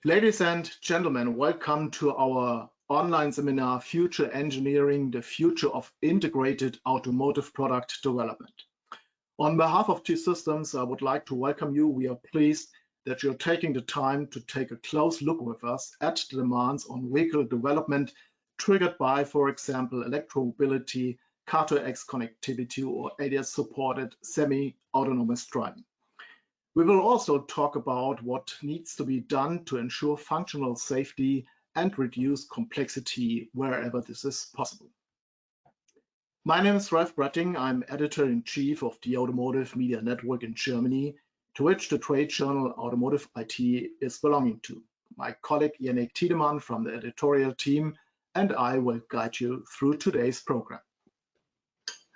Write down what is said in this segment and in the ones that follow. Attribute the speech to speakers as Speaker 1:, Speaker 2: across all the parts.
Speaker 1: Ladies and gentlemen, welcome to our online seminar, Future Engineering, the Future of Integrated Automotive Product Development. On behalf of T-Systems, I would like to welcome you. We are pleased that you're taking the time to take a close look with us at the demands on vehicle development triggered by, for example, electromobility, Car2X connectivity, or ADAS-supported semi-autonomous driving. We will also talk about what needs to be done to ensure functional safety and reduce complexity wherever this is possible. My name is Ralf Bratting. I'm editor-in-chief of the Automotive Media Network in Germany, to which the trade journal automotiveIT is belonging to. My colleague Yannick Tiedemann from the editorial team and I will guide you through today's program.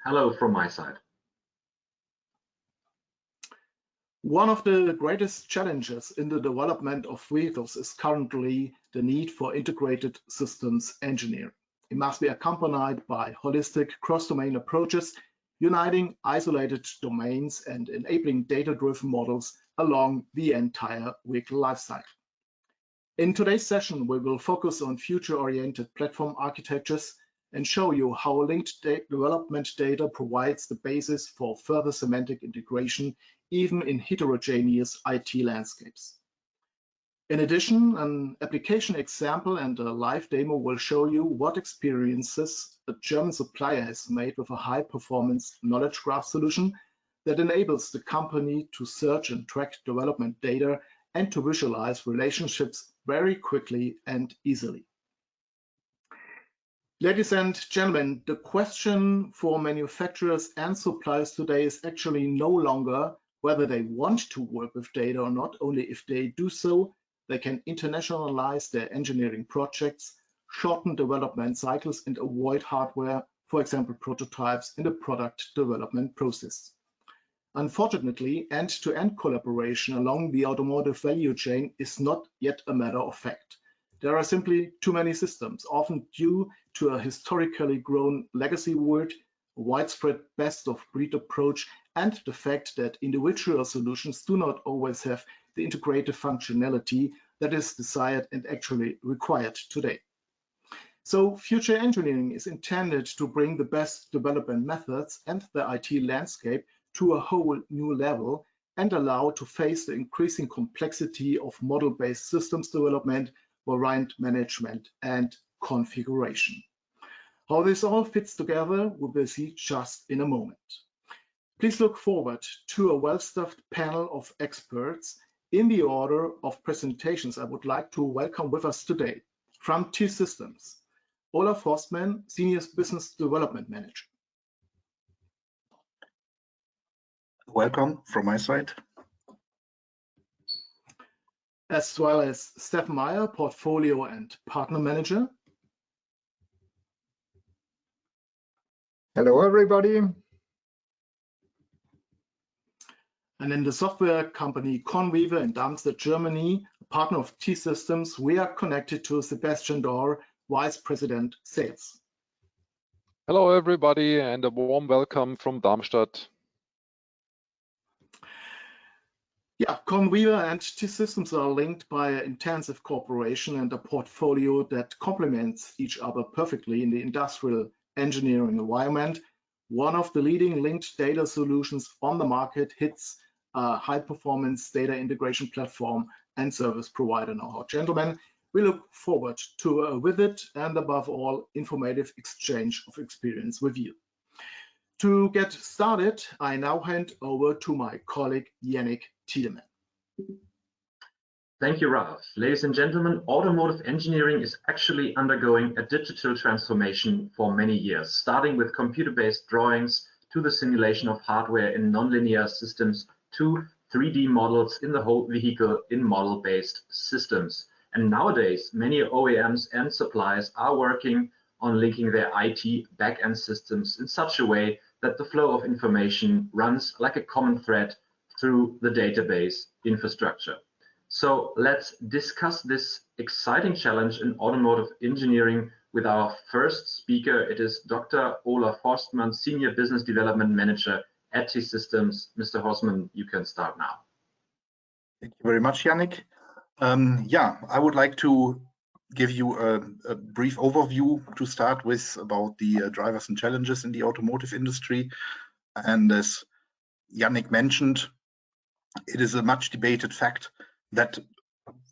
Speaker 2: Hello from my side.
Speaker 1: One of the greatest challenges in the development of vehicles is currently the need for integrated systems engineering. It must be accompanied by holistic cross-domain approaches, uniting isolated domains and enabling data-driven models along the entire vehicle lifecycle. In today's session, we will focus on future-oriented platform architectures and show you how linked development data provides the basis for further semantic integration, even in heterogeneous IT landscapes. In addition, an application example and a live demo will show you what experiences a German supplier has made with a high-performance knowledge graph solution that enables the company to search and track development data and to visualize relationships very quickly and easily. Ladies and gentlemen, the question for manufacturers and suppliers today is actually no longer whether they want to work with data or not. Only if they do so, they can internationalize their engineering projects, shorten development cycles, and avoid hardware, for example, prototypes in the product development process. Unfortunately, end-to-end collaboration along the automotive value chain is not yet a matter of fact. There are simply too many systems, often due to a historically grown legacy world, a widespread best-of-breed approach, and the fact that individual solutions do not always have the integrated functionality that is desired and actually required today. So future engineering is intended to bring the best development methods and the IT landscape to a whole new level and allow to face the increasing complexity of model-based systems development, variant management, and configuration. How this all fits together, we will see just in a moment. Please look forward to a well-staffed panel of experts. In the order of presentations, I would like to welcome with us today from T-Systems, Olaf Horstmann, Senior Business Development Manager.
Speaker 3: Welcome from my side.
Speaker 1: As well as Stefan Meyer, Portfolio and Partner Manager.
Speaker 4: Hello, everybody.
Speaker 1: And in the software company CONWEAVER in Darmstadt, Germany, a partner of T-Systems, we are connected to Sebastian Dorr, Vice President Sales.
Speaker 5: Hello, everybody, and a warm welcome from Darmstadt.
Speaker 1: Yeah, CONWEAVER and T-Systems are linked by intensive cooperation and a portfolio that complements each other perfectly in the industrial engineering environment. One of the leading linked data solutions on the market hits a high-performance data integration platform and service provider know-how. Gentlemen, we look forward to a vivid and above all informative exchange of experience with you. To get started, I now hand over to my colleague Yannick Tiedemann.
Speaker 2: Thank you, Ralf. Ladies and gentlemen, automotive engineering is actually undergoing a digital transformation for many years, starting with computer-based drawings to the simulation of hardware in nonlinear systems to 3D models in the whole vehicle in model-based systems. And nowadays, many OEMs and suppliers are working on linking their IT back-end systems in such a way that the flow of information runs like a common thread through the database infrastructure. So let's discuss this exciting challenge in automotive engineering with our first speaker. It is Dr. Olaf Horstmann, Senior Business Development Manager at T-Systems. Mr. Horstmann, you can start now.
Speaker 3: Thank you very much, Yannick. Yeah, I would like to give you a brief overview to start with about the drivers and challenges in the automotive industry. And as Yannick mentioned, it is a much debated fact that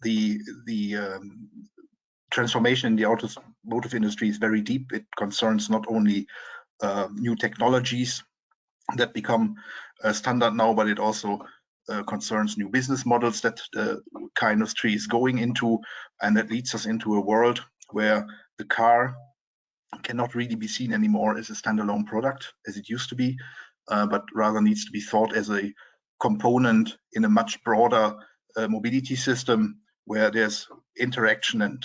Speaker 3: the transformation in the automotive industry is very deep. It concerns not only new technologies that become standard now, but it also concerns new business models that the car industry is going into, and that leads us into a world where the car cannot really be seen anymore as a standalone product as it used to be, but rather needs to be thought as a component in a much broader mobility system where there's interaction and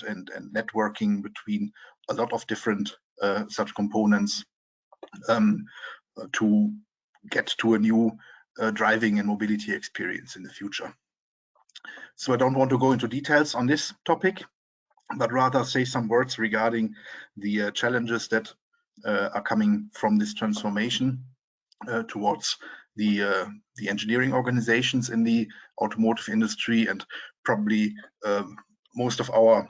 Speaker 3: networking between a lot of different such components to get to a new driving and mobility experience in the future. So I don't want to go into details on this topic, but rather say some words regarding the challenges that are coming from this transformation towards the engineering organizations in the automotive industry. And probably most of our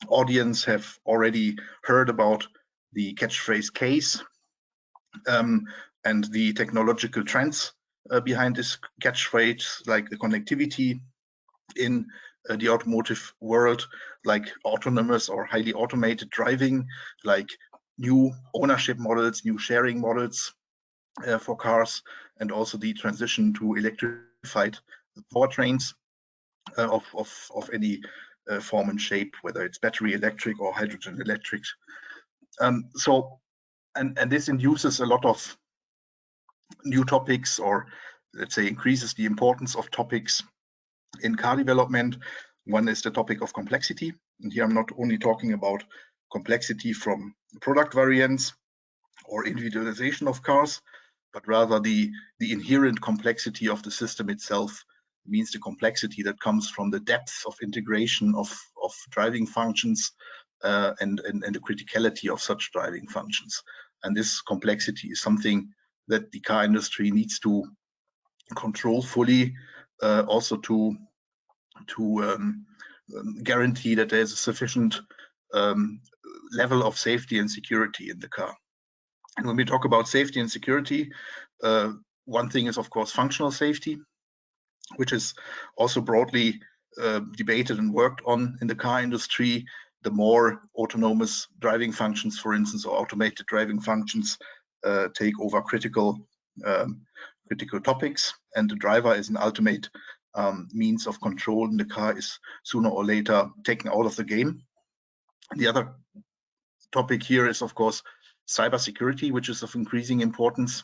Speaker 3: audience have already heard about the catchphrase case and the technological trends behind this catchphrase, like the connectivity in the automotive world, like autonomous or highly automated driving, like new ownership models, new sharing models for cars, and also the transition to electrified powertrains of any form and shape, whether it's battery electric or hydrogen electric. And this induces a lot of new topics, or let's say increases the importance of topics in car development. One is the topic of complexity. And here I'm not only talking about complexity from product variants or individualization of cars, but rather the inherent complexity of the system itself. It means the complexity that comes from the depth of integration of driving functions and the criticality of such driving functions. And this complexity is something that the car industry needs to control fully, also to guarantee that there's a sufficient level of safety and security in the car. And when we talk about safety and security, one thing is, of course, functional safety, which is also broadly debated and worked on in the car industry. The more autonomous driving functions, for instance, or automated driving functions take over critical topics, and the driver is an ultimate means of control in the car is sooner or later taken out of the game. The other topic here is, of course, cybersecurity, which is of increasing importance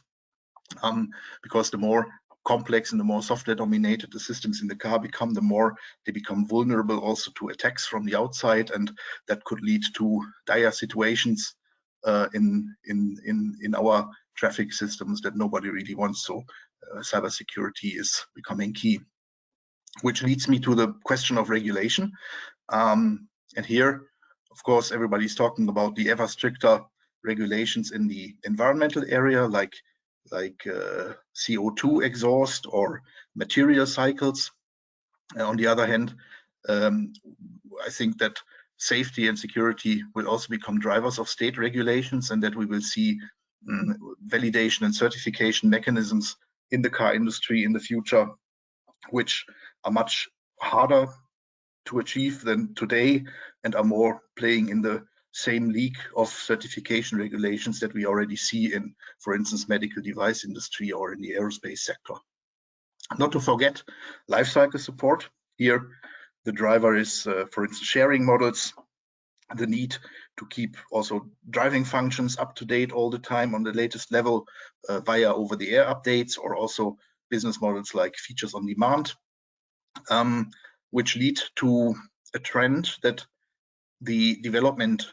Speaker 3: because the more complex and the more software dominated the systems in the car become, the more they become vulnerable also to attacks from the outside, and that could lead to dire situations in our traffic systems that nobody really wants. So cybersecurity is becoming key, which leads me to the question of regulation. And here, of course, everybody's talking about the ever stricter regulations in the environmental area, like CO2 exhaust or material cycles. On the other hand, I think that safety and security will also become drivers of state regulations, and that we will see validation and certification mechanisms in the car industry in the future, which are much harder to achieve than today and are more playing in the same league of certification regulations that we already see in, for instance, medical device industry or in the aerospace sector. Not to forget lifecycle support. Here, the driver is, for instance, sharing models, the need to keep also driving functions up to date all the time on the latest level via over-the-air updates, or also business models like features on demand, which lead to a trend that the development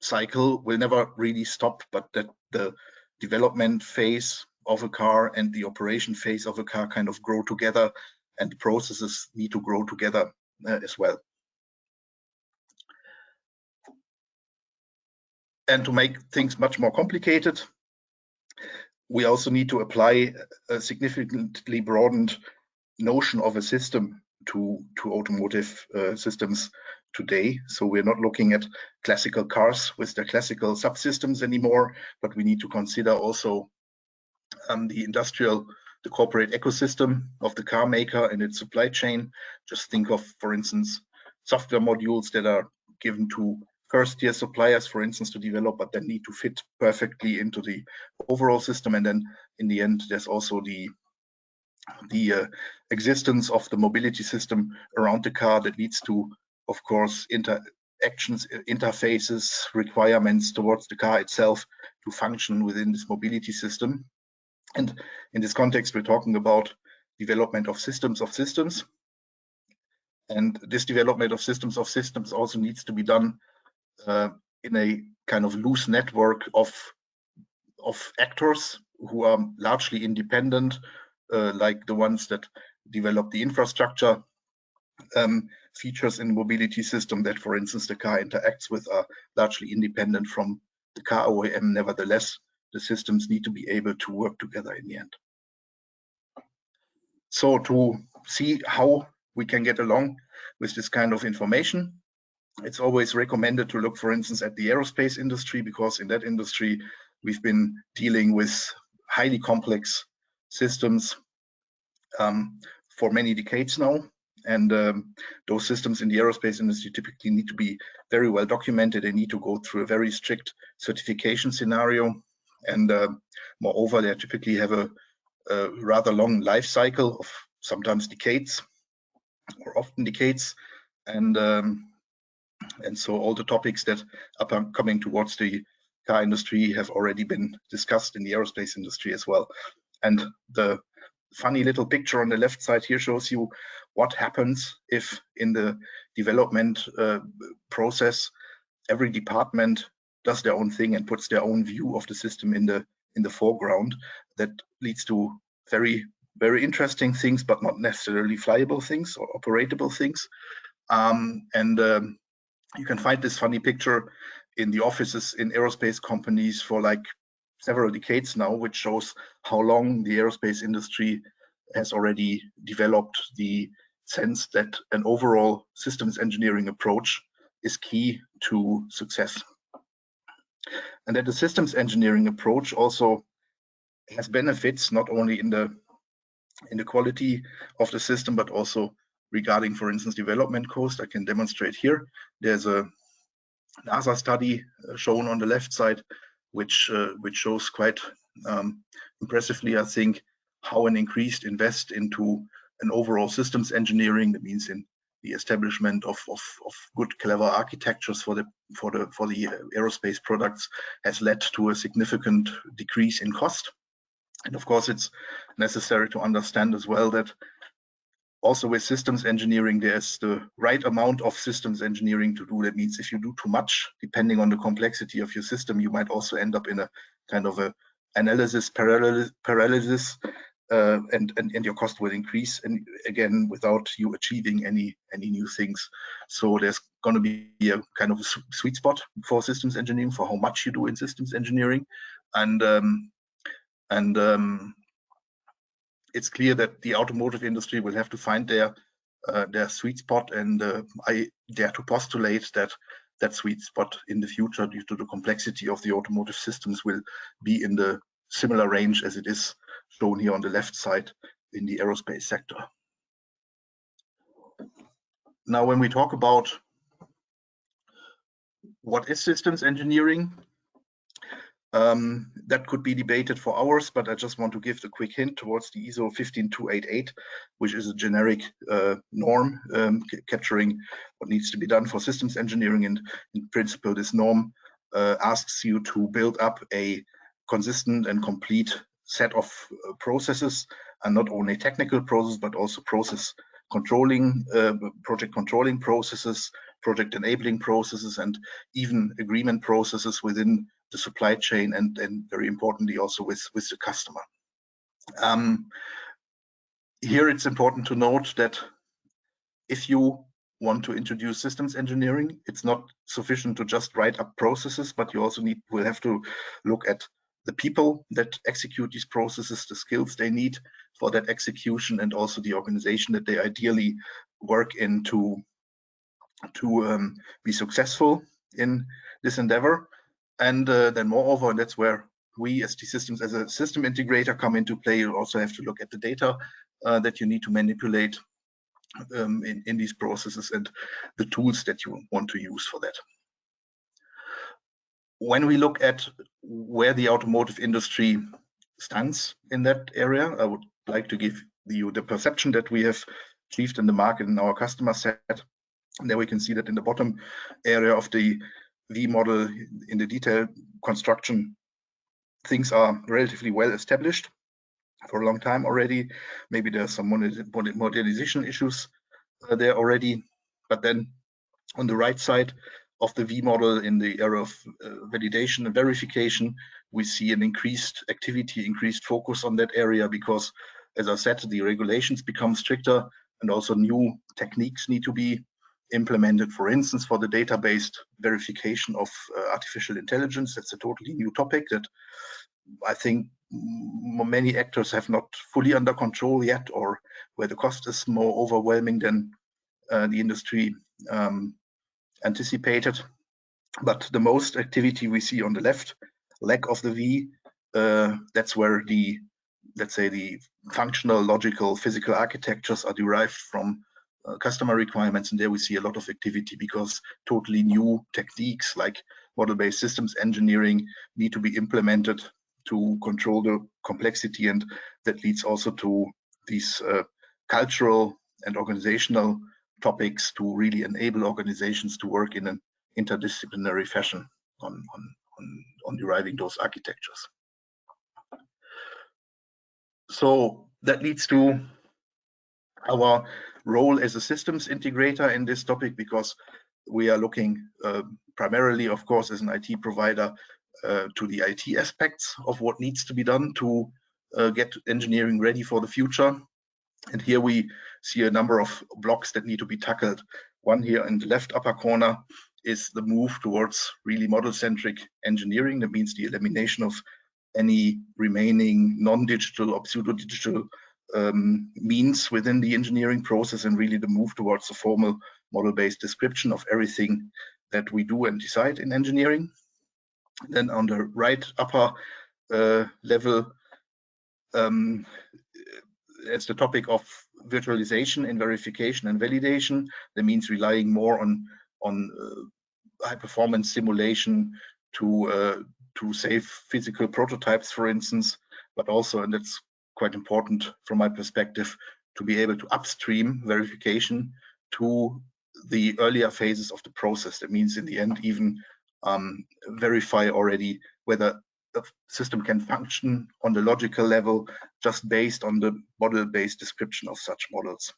Speaker 3: cycle will never really stop, but that the development phase of a car and the operation phase of a car kind of grow together, and the processes need to grow together as well. And to make things much more complicated, we also need to apply a significantly broadened notion of a system to automotive systems today. So we're not looking at classical cars with their classical subsystems anymore, but we need to consider also the corporate ecosystem of the car maker and its supply chain. Just think of, for instance, software modules that are given to first-tier suppliers, for instance, to develop, but then need to fit perfectly into the overall system. And then in the end, there's also the existence of the mobility system around the car that leads to, of course, interactions, interfaces, requirements towards the car itself to function within this mobility system. And in this context, we're talking about development of systems. And this development of systems also needs to be done in a kind of loose network of actors who are largely independent, like the ones that develop the infrastructure features in the mobility system that, for instance, the car interacts with, are largely independent from the car OEM. Nevertheless, the systems need to be able to work together in the end. So to see how we can get along with this kind of information, it's always recommended to look, for instance, at the aerospace industry, because in that industry, we've been dealing with highly complex systems for many decades now. And those systems in the aerospace industry typically need to be very well documented. They need to go through a very strict certification scenario. And moreover, they typically have a rather long life cycle of sometimes decades, or often decades. And so all the topics that are coming towards the car industry have already been discussed in the aerospace industry as well. And the funny little picture on the left side here shows you what happens if in the development process, every department does their own thing and puts their own view of the system in the foreground. That leads to very, very interesting things, but not necessarily flyable things or operatable things. You can find this funny picture in the offices in aerospace companies for like several decades now, which shows how long the aerospace industry has already developed the sense that an overall systems engineering approach is key to success. And that the systems engineering approach also has benefits not only in the quality of the system, but also regarding, for instance, development cost. I can demonstrate here. There's a NASA study shown on the left side, which shows quite impressively, I think, how an increased invest into an overall systems engineering, that means in the establishment of good, clever architectures for the aerospace products, has led to a significant decrease in cost. And of course, it's necessary to understand as well that also with systems engineering, there's the right amount of systems engineering to do. That means if you do too much, depending on the complexity of your system, you might also end up in a kind of a analysis paralysis, and your cost will increase, and again, without you achieving any new things. So there's going to be a kind of a sweet spot for systems engineering, for how much you do in systems engineering, and it's clear that the automotive industry will have to find their sweet spot, and I dare to postulate that that sweet spot in the future, due to the complexity of the automotive systems, will be in the similar range as it is shown here on the left side in the aerospace sector. Now, when we talk about what is systems engineering, that could be debated for hours, but I just want to give the quick hint towards the ISO 15288, which is a generic norm capturing what needs to be done for systems engineering. And in principle, this norm asks you to build up a consistent and complete set of processes, and not only technical processes, but also process controlling, project controlling processes, project enabling processes, and even agreement processes within the supply chain, and very importantly also with the customer. Here it's important to note that if you want to introduce systems engineering, it's not sufficient to just write up processes, but you also will have to look at the people that execute these processes, the skills they need for that execution, and also the organization that they ideally work in to be successful in this endeavor. And then moreover, and that's where we as T-Systems as a system integrator come into play. You also have to look at the data that you need to manipulate in these processes and the tools that you want to use for that. When we look at where the automotive industry stands in that area, I would like to give you the perception that we have achieved in the market in our customer set. And there we can see that in the bottom area of the V-Modell in the detail construction, things are relatively well established for a long time already. Maybe there's some modernization issues there already, but then on the right side of the V-Modell in the area of validation and verification, we see an increased activity, increased focus on that area because, as I said, the regulations become stricter and also new techniques need to be implemented. For instance, for the data-based verification of artificial intelligence, that's a totally new topic that I think many actors have not fully under control yet, or where the cost is more overwhelming than the industry anticipated. But the most activity we see on the left leg of the V, that's where the, let's say, the functional, logical, physical architectures are derived from customer requirements, and there we see a lot of activity because totally new techniques like model-based systems engineering need to be implemented to control the complexity, and that leads also to these cultural and organizational topics to really enable organizations to work in an interdisciplinary fashion on deriving those architectures. So that leads to our role as a systems integrator in this topic, because we are looking primarily, of course, as an IT provider to the IT aspects of what needs to be done to get engineering ready for the future. And here we see a number of blocks that need to be tackled. One here in the left upper corner is the move towards really model-centric engineering. That means the elimination of any remaining non-digital or pseudo-digital means within the engineering process, and really the move towards a formal model-based description of everything that we do and decide in engineering. Then on the right upper level, it's the topic of virtualization in verification and validation. That means relying more on high performance simulation to save physical prototypes, for instance, but also, and that's quite important from my perspective, to be able to upstream verification to the earlier phases of the process. That means in the end even verify already whether the system can function on the logical level just based on the model-based description of such models.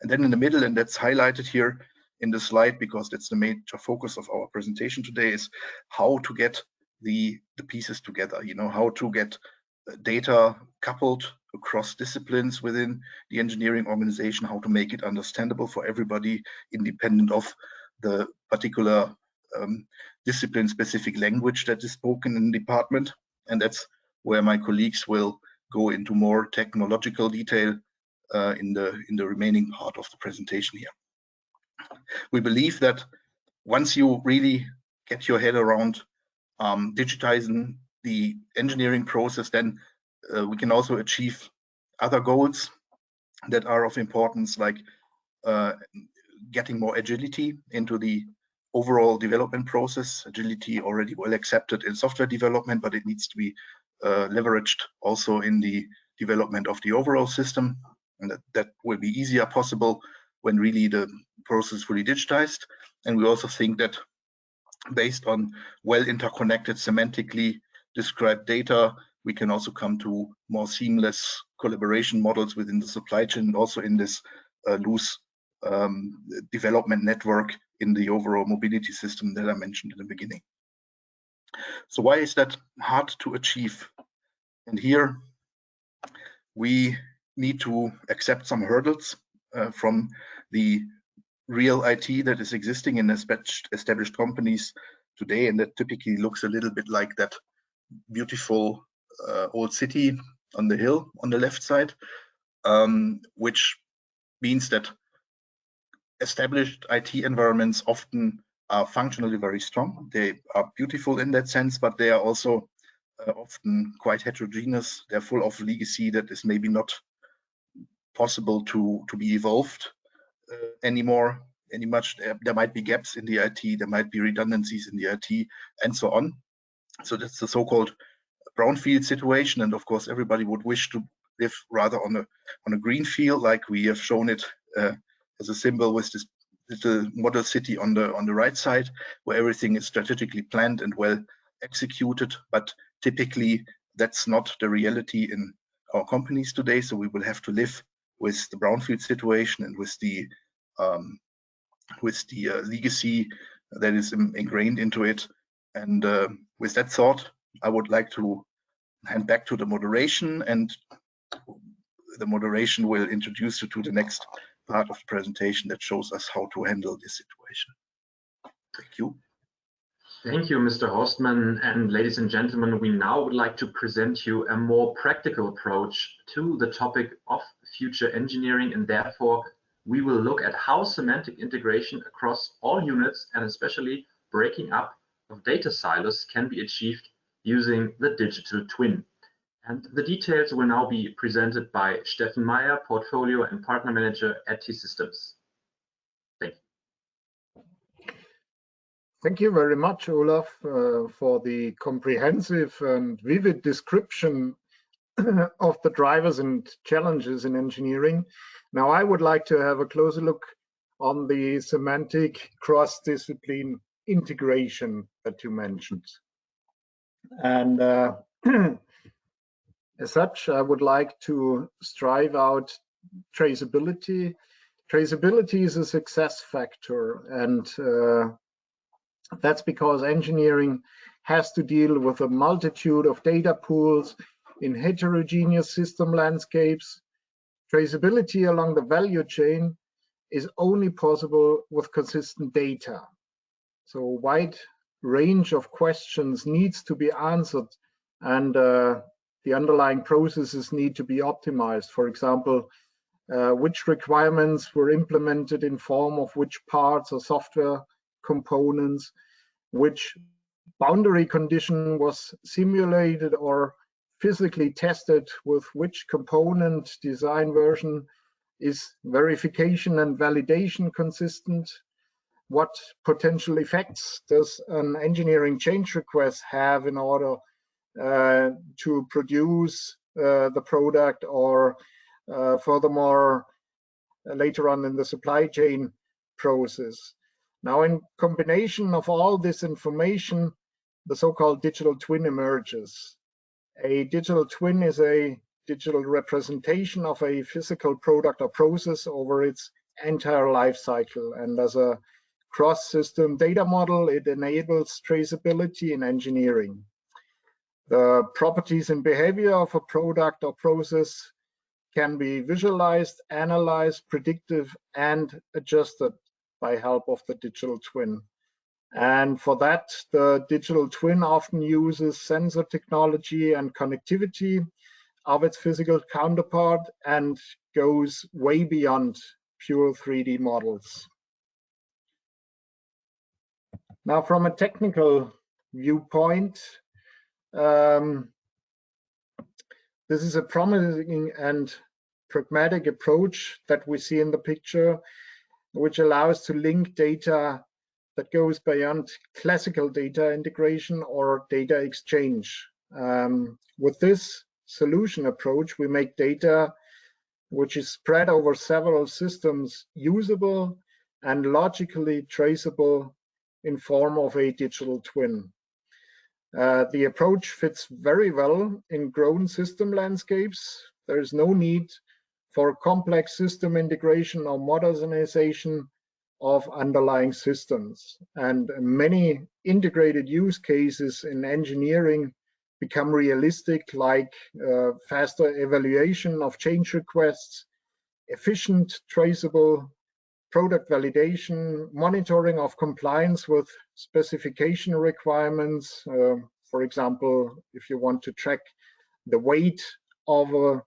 Speaker 3: And then in the middle, and that's highlighted here in the slide because that's the major focus of our presentation today, is how to get the pieces together, how to get data coupled across disciplines within the engineering organization, how to make it understandable for everybody independent of the particular discipline-specific language that is spoken in the department. And that's where my colleagues will go into more technological detail in the remaining part of the presentation here. We believe that once you really get your head around digitizing the engineering process, then we can also achieve other goals that are of importance, like getting more agility into the overall development process. Agility already well accepted in software development, but it needs to be leveraged also in the development of the overall system, and that will be easier possible when really the process is fully digitized. And we also think that based on well interconnected, semantically described data, we can also come to more seamless collaboration models within the supply chain, and also in this loose development network in the overall mobility system that I mentioned in the beginning. So why is that hard to achieve? And here we need to accept some hurdles from the real IT that is existing in established companies today, and that typically looks a little bit like that beautiful old city on the hill on the left side, which means that established IT environments often are functionally very strong. They are beautiful in that sense, but they are also often quite heterogeneous. They're full of legacy that is maybe not possible to be evolved anymore. There might be gaps in the IT, there might be redundancies in the IT, and so on. So that's the so-called brownfield situation, and of course everybody would wish to live rather on a green field, like we have shown it as a symbol with this little model city on the right side, where everything is strategically planned and well executed. But typically that's not the reality in our companies today, so we will have to live with the brownfield situation and with the legacy that is ingrained into it. And with that thought, I would like to hand back to the moderation, and the moderation will introduce you to the next part of the presentation that shows us how to handle this situation. Thank you.
Speaker 2: Thank you, Mr. Horstmann. And ladies and gentlemen, we now would like to present you a more practical approach to the topic of future engineering, and therefore we will look at how semantic integration across all units, and especially breaking up of data silos, can be achieved using the digital twin. And the details will now be presented by Steffen Meyer, Portfolio and Partner Manager at T-Systems. Thank you.
Speaker 4: Thank you very much, Olaf, for the comprehensive and vivid description of the drivers and challenges in engineering. Now I would like to have a closer look on the semantic cross-discipline integration that you mentioned. And as such, I would like to strive out traceability. Traceability is a success factor, and that's because engineering has to deal with a multitude of data pools in heterogeneous system landscapes. Traceability along the value chain is only possible with consistent data. So a wide range of questions needs to be answered, and the underlying processes need to be optimized. For example, which requirements were implemented in form of which parts or software components, which boundary condition was simulated or physically tested with which component design version, is verification and validation consistent, what potential effects does an engineering change request have in order to produce the product, or furthermore later on in the supply chain process. Now, in combination of all this information, the so-called digital twin emerges. A digital twin is a digital representation of a physical product or process over its entire life cycle, and as a cross-system data model, it enables traceability in engineering. The properties and behavior of a product or process can be visualized, analyzed, predictive, and adjusted by help of the digital twin. And for that, the digital twin often uses sensor technology and connectivity of its physical counterpart and goes way beyond pure 3D models. Now, from a technical viewpoint, this is a promising and pragmatic approach that we see in the picture, which allows to link data that goes beyond classical data integration or data exchange. With this solution approach, we make data which is spread over several systems usable and logically traceable in form of a digital twin. The approach fits very well in grown system landscapes. There is no need for complex system integration or modernization of underlying systems. And many integrated use cases in engineering become realistic, like faster evaluation of change requests, efficient traceable product validation, monitoring of compliance with specification requirements, For example, if you want to track the weight of a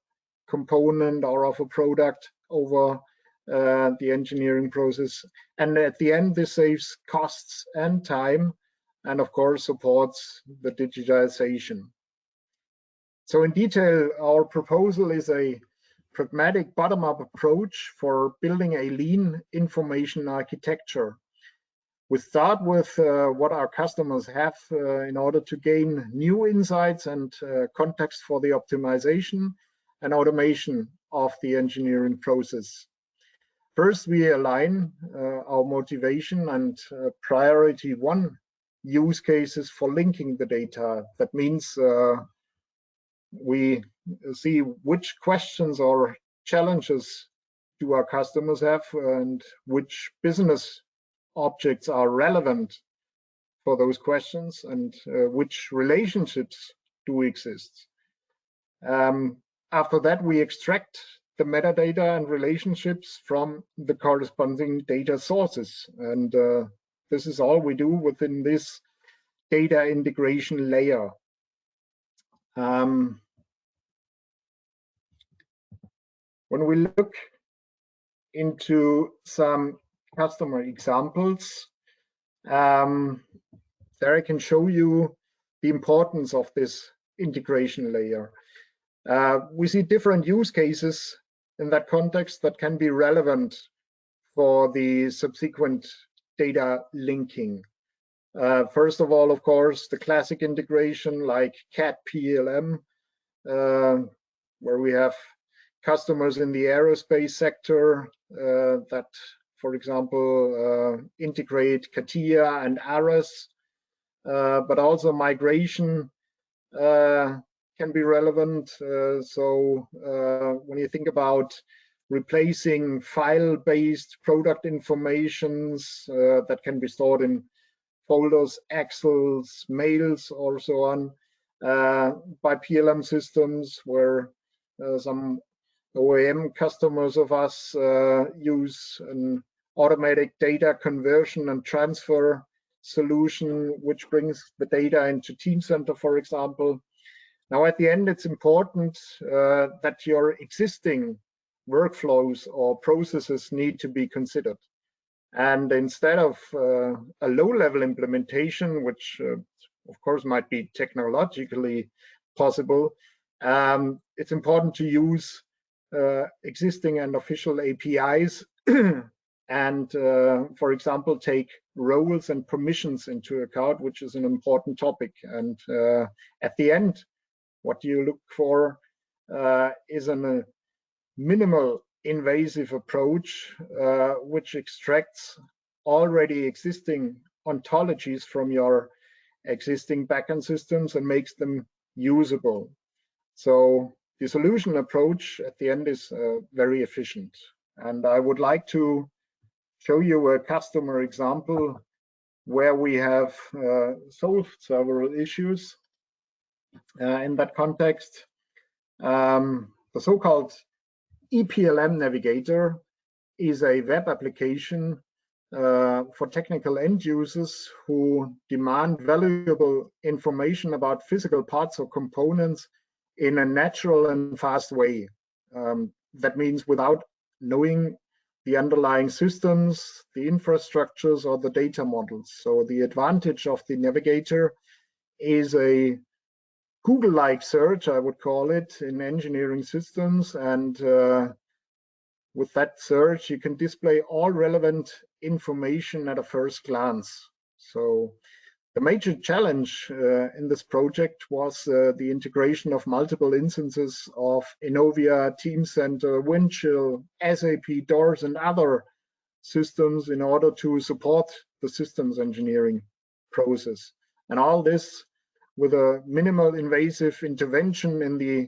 Speaker 4: component or of a product over the engineering process. And at the end, this saves costs and time, and of course supports the digitization. So in detail, our proposal is a pragmatic bottom-up approach for building a lean information architecture. We start with what our customers have in order to gain new insights and context for the optimization and automation of the engineering process. First, we align our motivation and priority one use cases for linking the data. That means we see which questions or challenges do our customers have and which business objects are relevant for those questions and which relationships do exist. After that, we extract the metadata and relationships from the corresponding data sources. And this is all we do within this data integration layer. When we look into some customer examples, there I can show you the importance of this integration layer. We see different use cases in that context that can be relevant for the subsequent data linking. First of all, of course, the classic integration like CAD PLM, where we have customers in the aerospace sector that, for example, integrate CATIA and ARAS, but also migration can be relevant. So when you think about replacing file-based product informations that can be stored in folders, Excels, mails, or so on, by PLM systems, where some OEM customers of us use an automatic data conversion and transfer solution, which brings the data into Teamcenter, for example. Now, at the end, it's important that your existing workflows or processes need to be considered. And instead of a low-level implementation, which of course might be technologically possible, it's important to use existing and official APIs and, for example, take roles and permissions into account, which is an important topic. And at the end, what you look for is a minimal invasive approach, which extracts already existing ontologies from your existing backend systems and makes them usable. So the solution approach at the end is very efficient. And I would like to show you a customer example where we have solved several issues in that context. The so-called EPLM Navigator is a web application for technical end users who demand valuable information about physical parts or components in a natural and fast way. That means without knowing the underlying systems, the infrastructures, or the data models. So the advantage of the Navigator is a Google-like search, I would call it, in engineering systems. And with that search, you can display all relevant information at a first glance. So the major challenge in this project was the integration of multiple instances of Innovia, Teamcenter, Windchill, SAP, Doors, and other systems in order to support the systems engineering process. And all this with a minimal invasive intervention in the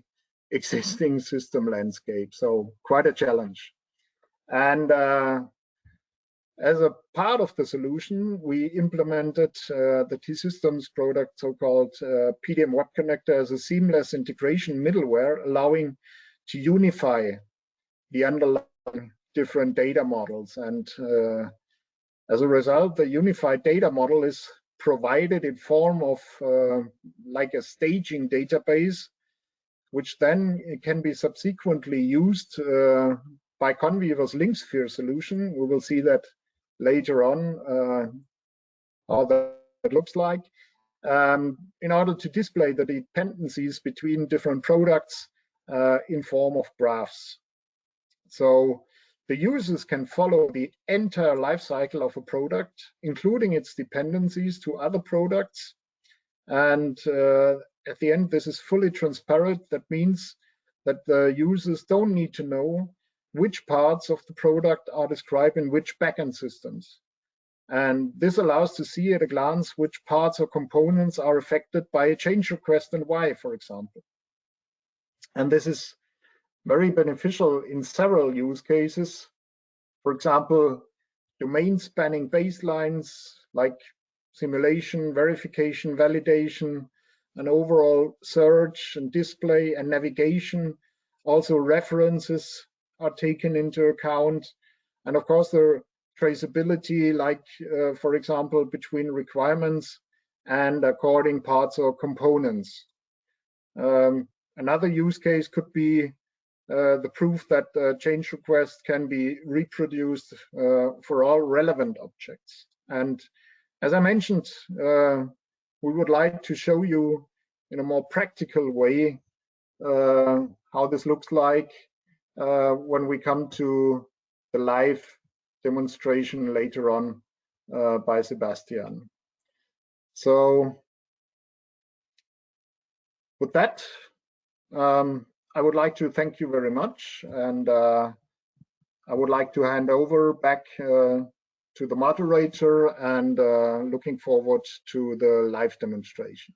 Speaker 4: existing system landscape. So quite a challenge. And as a part of the solution, we implemented the T-Systems product, so-called PDM Web Connector, as a seamless integration middleware, allowing to unify the underlying different data models. And as a result, the unified data model is provided in form of like a staging database, which then can be subsequently used by CONWEAVER's Linksphere solution. We will see that later on, how that looks like, in order to display the dependencies between different products in form of graphs. So the users can follow the entire life cycle of a product, including its dependencies to other products. And at the end, this is fully transparent. That means that the users don't need to know which parts of the product are described in which backend systems. And this allows to see at a glance which parts or components are affected by a change request and why, for example. And this is very beneficial in several use cases. For example, domain spanning baselines like simulation, verification, validation, and overall search and display and navigation. Also references are taken into account. And of course, the traceability, like for example, between requirements and according parts or components. Another use case could be the proof that the change request can be reproduced for all relevant objects. And as I mentioned, we would like to show you in a more practical way how this looks like when we come to the live demonstration later on by Sebastian. So with that, I would like to thank you very much, and I would like to hand over back to the moderator, and looking forward to the live demonstration.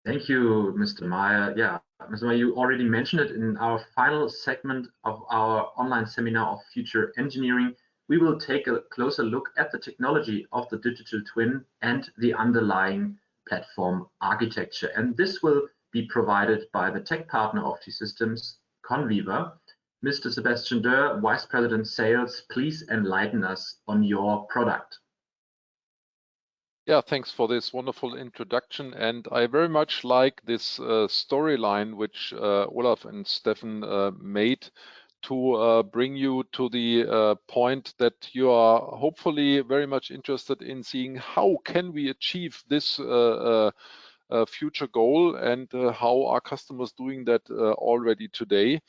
Speaker 2: Thank you, Mr. Meyer. Yeah, Mr. Meyer, you already mentioned it in our final segment of our online seminar of future engineering. We will take a closer look at the technology of the digital twin and the underlying platform architecture. And this will be provided by the tech partner of T-Systems CONWEAVER. Mr. Sebastian Dörr, Vice President Sales, please enlighten us on your product.
Speaker 5: Yeah, thanks for this wonderful introduction. And I very much like this storyline which Olaf and Stefan made to bring you to the point that you are hopefully very much interested in seeing how can we achieve this future goal, and how are customers doing that already today.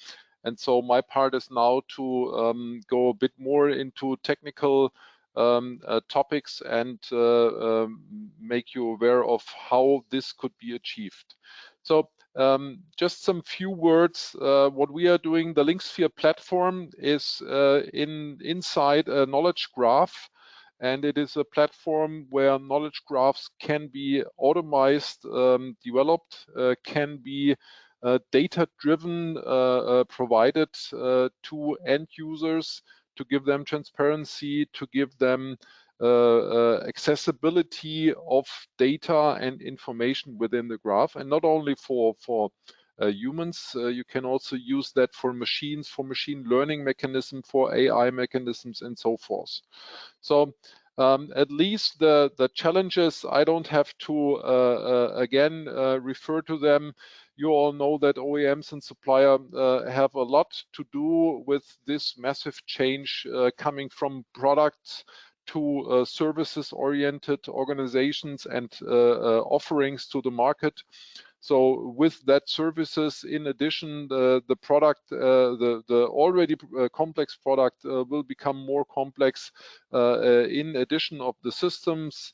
Speaker 5: And so my part is now to go a bit more into technical topics and make you aware of how this could be achieved. So just some few words. What we are doing, the Linksphere platform is inside a knowledge graph, and it is a platform where knowledge graphs can be automized, developed, can be data-driven, provided to end users, to give them transparency, to give them accessibility of data and information within the graph, and not only for humans. You can also use that for machines, for machine learning mechanism, for AI mechanisms, and so forth. So at least the challenges, I don't have to again refer to them. You all know that OEMs and suppliers have a lot to do with this massive change coming from products to services-oriented organizations and offerings to the market. So with that services, in addition, the product, the already complex product will become more complex in addition of the systems.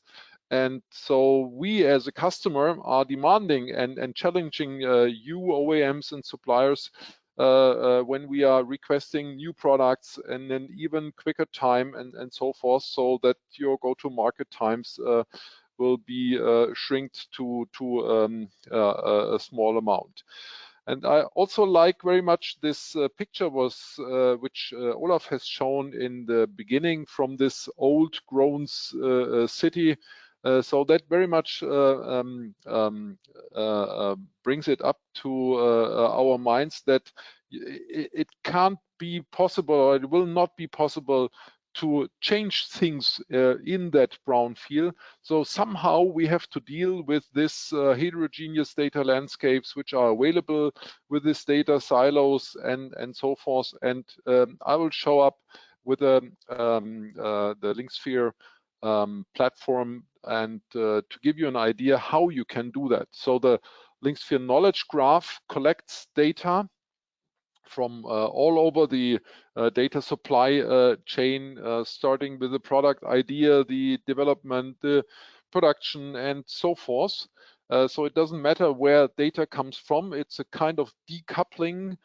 Speaker 5: And so we as a customer are demanding and challenging you OEMs and suppliers when we are requesting new products, and then even quicker time and so forth, so that your go-to-market times will be shrinked to a small amount. And I also like very much this picture was which Olaf has shown in the beginning from this old grown city. So that very much brings it up to our minds that it can't be possible, or it will not be possible to change things in that brownfield. So somehow we have to deal with this heterogeneous data landscapes which are available with this data silos and so forth. And I will show up with the Linksphere platform and to give you an idea how you can do that. So the Linksphere knowledge graph collects data from all over the data supply chain, starting with the product idea, the development, the production, and so forth. So it doesn't matter where data comes from. It's a kind of decoupling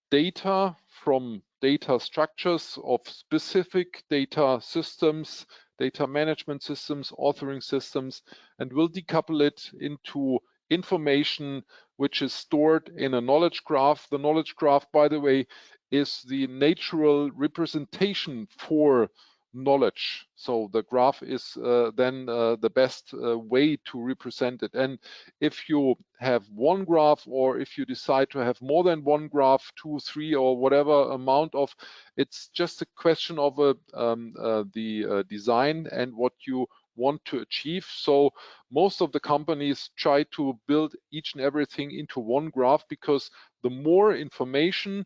Speaker 5: data from data structures of specific data systems, data management systems, authoring systems, and will decouple it into information which is stored in a knowledge graph. The knowledge graph, by the way, is the natural representation for knowledge. So the graph is then the best way to represent it. And if you have one graph, or if you decide to have more than one graph, 2, 3, or whatever amount of, it's just a question of the design and what you want to achieve. So most of the companies try to build each and everything into one graph, because the more information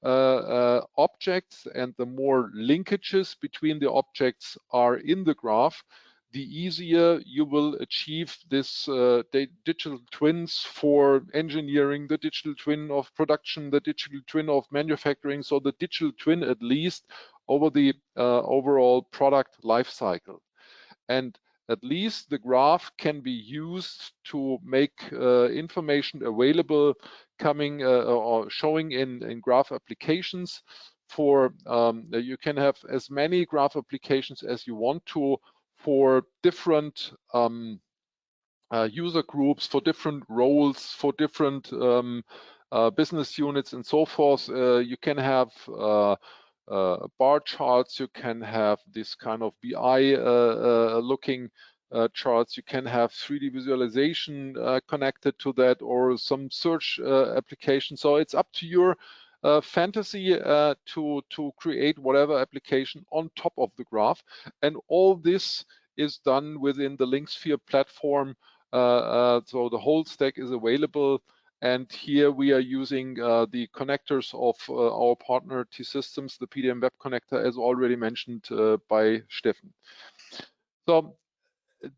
Speaker 5: objects and the more linkages between the objects are in the graph, the easier you will achieve this digital twins for engineering, the digital twin of production, the digital twin of manufacturing, so the digital twin at least over the overall product life cycle. And at least the graph can be used to make information available coming or showing in graph applications. For you can have as many graph applications as you want to for different user groups, for different roles, for different business units and so forth. You can have bar charts, you can have this kind of BI looking charts, you can have 3D visualization connected to that, or some search application. So it's up to your fantasy to create whatever application on top of the graph. And all this is done within the Linksphere platform. So the whole stack is available. And here we are using the connectors of our partner T-Systems, the PDM Web Connector, as already mentioned by Steffen. So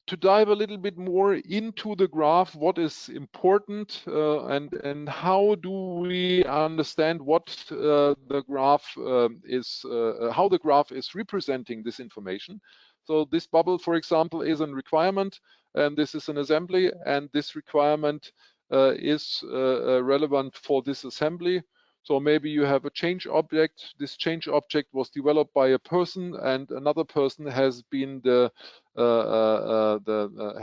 Speaker 5: to dive a little bit more into the graph, what is important and how do we understand what the graph is, how the graph is representing this information. So this bubble, for example, is a requirement, and this is an assembly, and this requirement is relevant for this assembly. So maybe you have a change object. This change object was developed by a person, and another person has been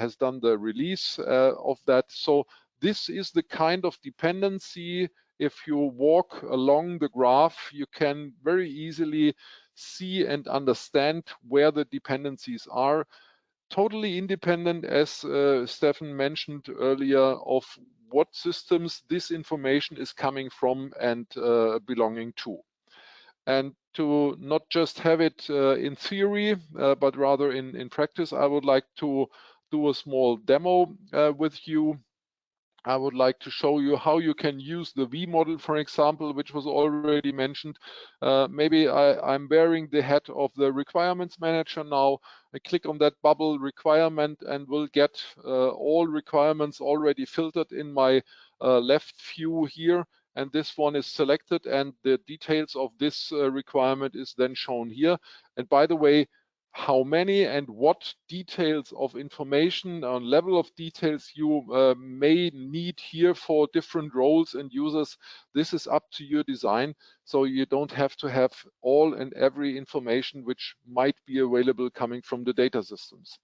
Speaker 5: has done the release of that. So this is the kind of dependency. If you walk along the graph, you can very easily see and understand where the dependencies are. Totally independent, as Steffen mentioned earlier, of what systems this information is coming from and belonging to. And to not just have it in theory, but rather in practice, I would like to do a small demo with you. I would like to show you how you can use the V-Modell, for example, which was already mentioned. Maybe I'm wearing the hat of the requirements manager now. I click on that bubble requirement and will get all requirements already filtered in my left view here. And this one is selected, and the details of this requirement is then shown here. And by the way, how many and what details of information on level of details you may need here for different roles and users, this is up to your design. So you don't have to have all and every information which might be available coming from the data systems.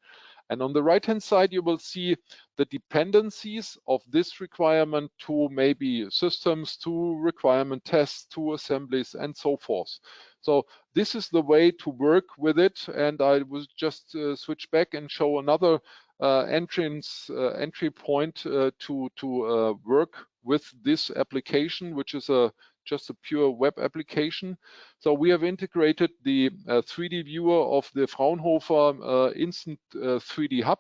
Speaker 5: And on the right-hand side, you will see the dependencies of this requirement to maybe systems, to requirement tests, to assemblies, and so forth. So this is the way to work with it. And I will just switch back and show another entry point to work with this application, which is a just a pure web application. So we have integrated the 3D viewer of the Fraunhofer instant 3D hub.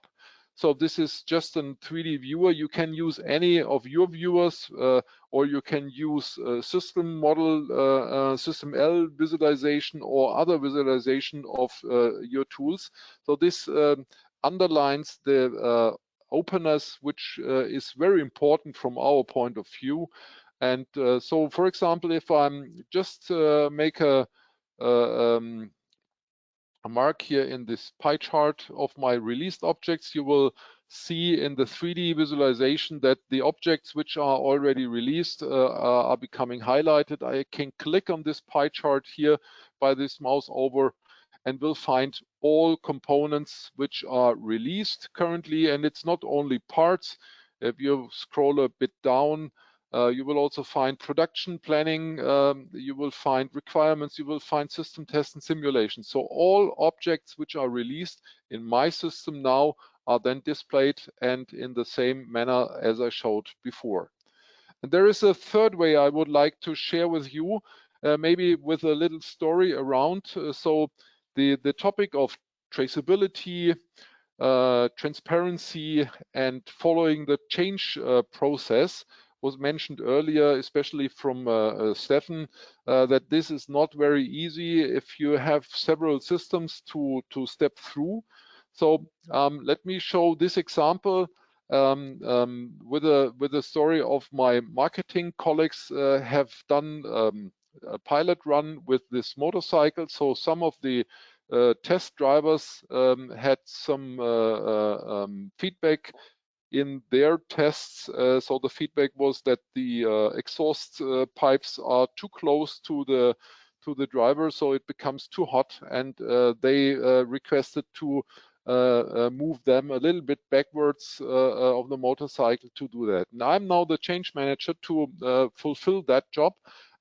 Speaker 5: So this is just a 3D viewer. You can use any of your viewers, or you can use system model, system L visualization or other visualization of your tools. So this underlines the openness, which is very important from our point of view. And so, for example, if I'm just make a mark here in this pie chart of my released objects, you will see in the 3D visualization that the objects which are already released are becoming highlighted. I can click on this pie chart here by this mouse over and will find all components which are released currently. And it's not only parts. If you scroll a bit down, you will also find production planning, you will find requirements, you will find system tests and simulations. So all objects which are released in my system now are then displayed and in the same manner as I showed before. And there is a third way I would like to share with you, maybe with a little story around. So the topic of traceability, transparency, and following the change process was mentioned earlier, especially from Stefan, that this is not very easy if you have several systems to step through. So let me show this example with a story of my marketing colleagues have done a pilot run with this motorcycle. So some of the test drivers had some feedback in their tests. So the feedback was that the exhaust pipes are too close to the driver, so it becomes too hot, and they requested to move them a little bit backwards of the motorcycle to do that. And I'm now the change manager to fulfill that job,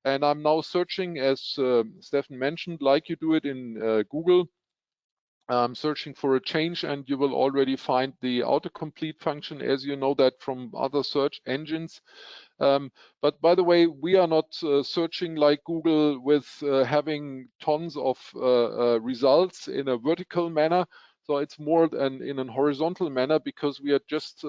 Speaker 5: and I'm now searching, as Stefan mentioned, like you do it in Google. Searching for a change, and you will already find the autocomplete function, as you know that from other search engines. But by the way, we are not searching like Google with having tons of results in a vertical manner. So it's more in a horizontal manner, because we are just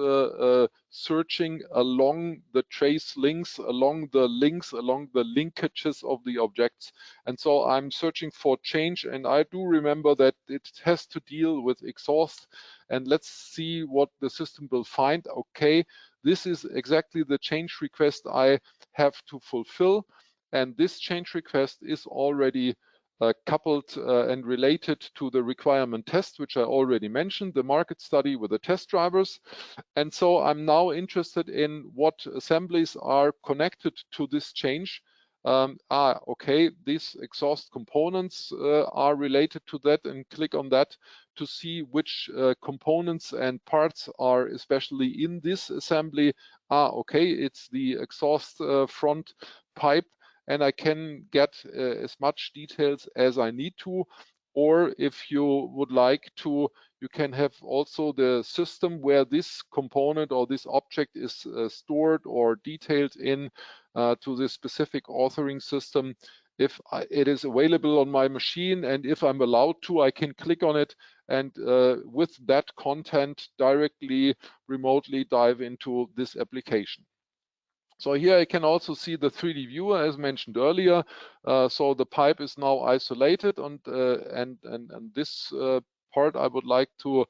Speaker 5: searching along the trace links, along the linkages of the objects. And so I'm searching for change, and I do remember that it has to deal with exhaust. And let's see what the system will find. Okay, this is exactly the change request I have to fulfill. And this change request is already coupled and related to the requirement test, which I already mentioned, the market study with the test drivers. And so I'm now interested in what assemblies are connected to this change. Okay, these exhaust components are related to that, and click on that to see which components and parts are especially in this assembly. Okay, it's the exhaust front pipe, and I can get as much details as I need to. Or if you would like to, you can have also the system where this component or this object is stored or detailed in to the specific authoring system. If it is available on my machine, and if I'm allowed to, I can click on it, and with that content directly remotely dive into this application. So here I can also see the 3D viewer as mentioned earlier. So the pipe is now isolated, and this part I would like to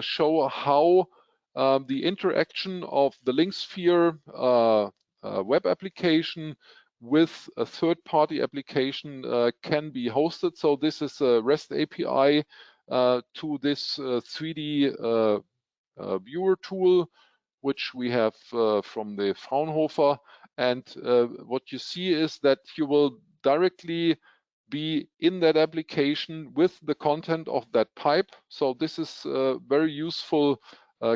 Speaker 5: show how the interaction of the Linksphere web application with a third-party application can be hosted. So this is a REST API to this 3D viewer tool, which we have from the Fraunhofer. And what you see is that you will directly be in that application with the content of that pipe. So this is a very useful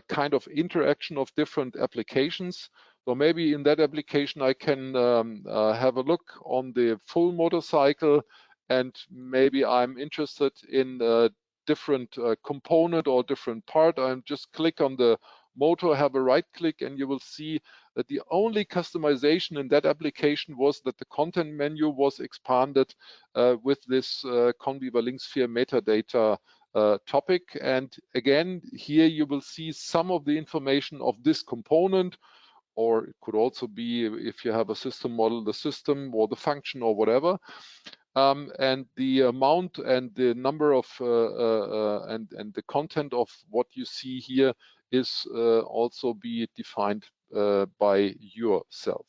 Speaker 5: kind of interaction of different applications. So maybe in that application, I can have a look on the full motorcycle, and maybe I'm interested in a different component or different part. I'm just click on the motor, have a right click, and you will see that the only customization in that application was that the content menu was expanded with this CONWEAVER Linksphere metadata topic. And again, here you will see some of the information of this component, or it could also be, if you have a system model, the system or the function or whatever. And the amount and the number of and the content of what you see here is also be defined by yourself.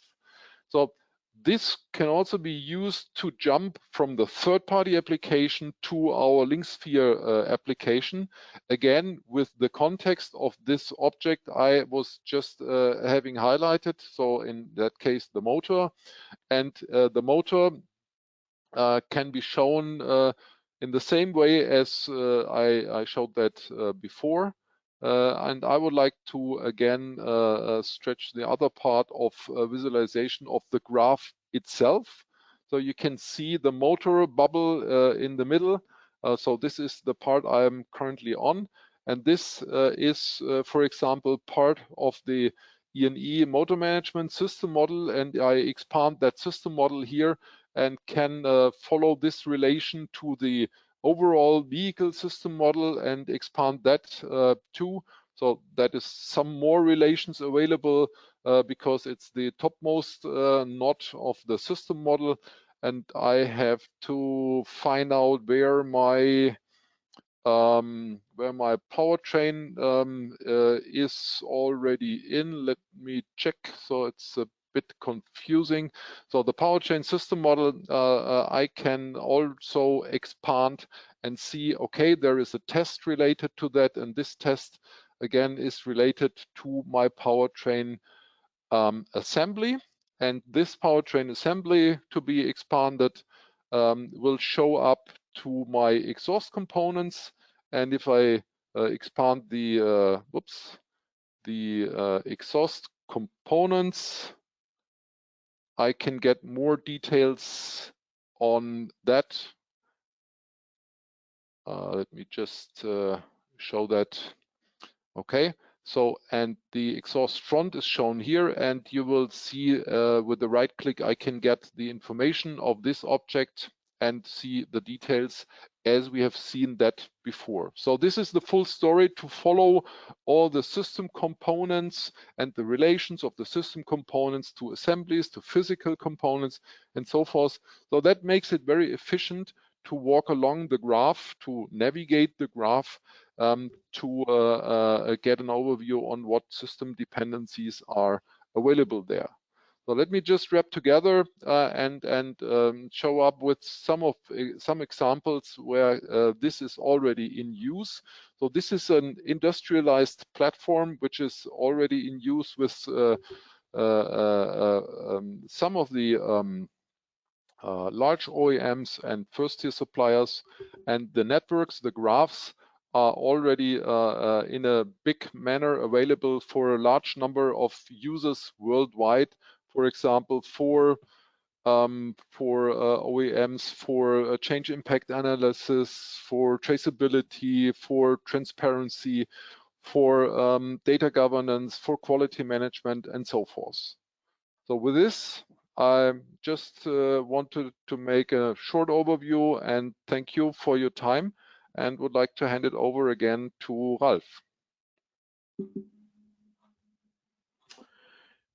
Speaker 5: So this can also be used to jump from the third-party application to our Linksphere application. Again, with the context of this object I was just having highlighted. So in that case, the motor, and the motor can be shown in the same way as I showed that before. And I would like to again stretch the other part of visualization of the graph itself. So you can see the motor bubble in the middle. So this is the part I'm currently on. And this is, for example, part of the E&E motor management system model. And I expand that system model here and can follow this relation to the overall vehicle system model and expand that too. So that is some more relations available because it's the topmost node of the system model, and I have to find out where my powertrain is already in. Let me check. So it's a bit confusing. So the powertrain system model, I can also expand and see, okay, there is a test related to that, and this test again is related to my powertrain assembly. And this powertrain assembly to be expanded will show up to my exhaust components. And if I expand the exhaust components, I can get more details on that. Let me just show that. Okay, so, and the exhaust front is shown here, and you will see with the right click, I can get the information of this object and see the details as we have seen that before. So this is the full story to follow all the system components and the relations of the system components to assemblies, to physical components, and so forth. So that makes it very efficient to walk along the graph, to navigate the graph, to get an overview on what system dependencies are available there. So let me just wrap together and show up with some examples where this is already in use. So this is an industrialized platform which is already in use with some of the large OEMs and first-tier suppliers, and the networks, the graphs, are already in a big manner available for a large number of users worldwide. For example, for OEMs, for change impact analysis, for traceability, for transparency, for data governance, for quality management, and so forth. So with this, I just wanted to make a short overview and thank you for your time, and would like to hand it over again to Ralf.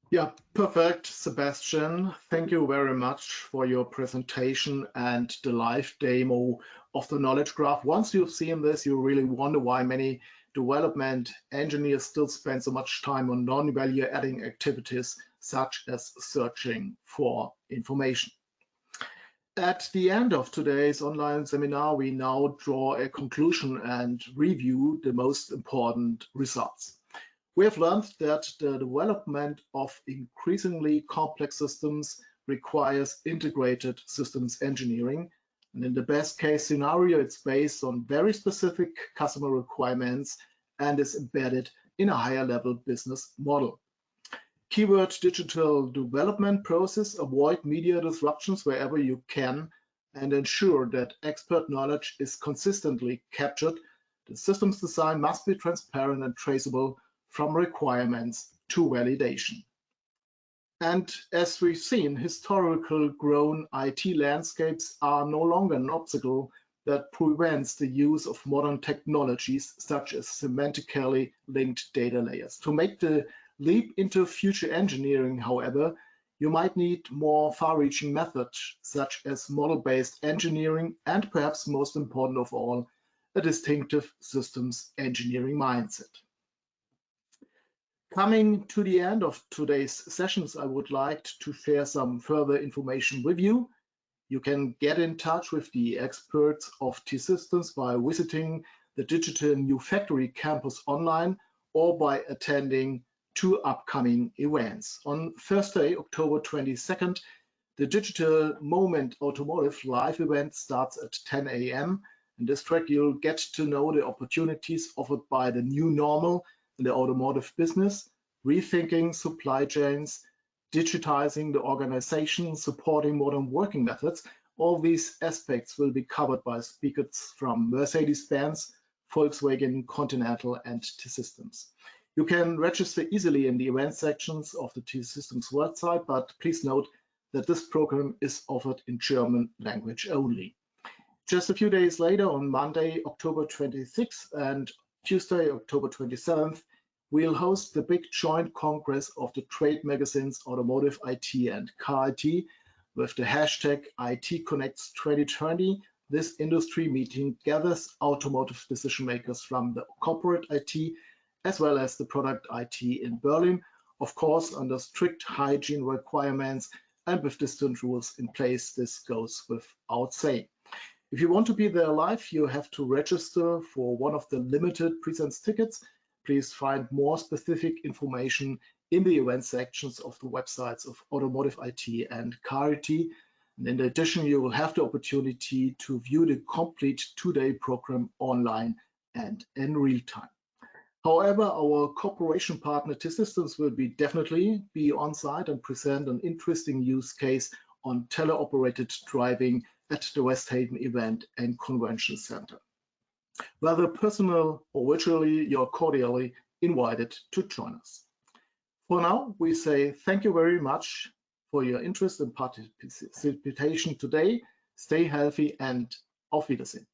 Speaker 1: Yeah, perfect, Sebastian. Thank you very much for your presentation and the live demo of the knowledge graph. Once you've seen this, you really wonder why many development engineers still spend so much time on non-value adding activities such as searching for information. At the end of today's online seminar, we now draw a conclusion and review the most important results. We have learned that the development of increasingly complex systems requires integrated systems engineering. And in the best case scenario, it's based on very specific customer requirements and is embedded in a higher level business model. Keyword digital development process, avoid media disruptions wherever you can, and ensure that expert knowledge is consistently captured. The systems design must be transparent and traceable from requirements to validation. And as we've seen, historical grown IT landscapes are no longer an obstacle that prevents the use of modern technologies such as semantically linked data layers. To make the leap into future engineering, however, you might need more far-reaching methods such as model-based engineering and, perhaps most important of all, a distinctive systems engineering mindset. Coming to the end of today's sessions, I would like to share some further information with you. You can get in touch with the experts of T-Systems by visiting the Digital New Factory campus online or by attending 2 upcoming events. On Thursday, October 22nd, the Digital Moment Automotive live event starts at 10 a.m. In this track, you'll get to know the opportunities offered by the new normal in the automotive business, rethinking supply chains, digitizing the organization, supporting modern working methods. All these aspects will be covered by speakers from Mercedes-Benz, Volkswagen, Continental, and T-Systems. You can register easily in the event sections of the T-Systems website, but please note that this program is offered in German language only. Just a few days later, on Monday, October 26th and Tuesday, October 27th, we'll host the big joint congress of the trade magazines Automotive IT and Car IT with the hashtag IT Connects 2020. This industry meeting gathers automotive decision makers from the corporate IT as well as the product IT in Berlin, of course under strict hygiene requirements and with distant rules in place. This goes without saying. If you want to be there live, you have to register for one of the limited presence tickets. Please find more specific information in the event sections of the websites of Automotive IT and Car IT. And in addition, you will have the opportunity to view the complete 2-day program online and in real time. However, our cooperation partner T-Systems will definitely be on site and present an interesting use case on teleoperated driving at the Westhaven event and convention center. Whether personal or virtually, you're cordially invited to join us. For now, we say thank you very much for your interest and participation today. Stay healthy and auf Wiedersehen.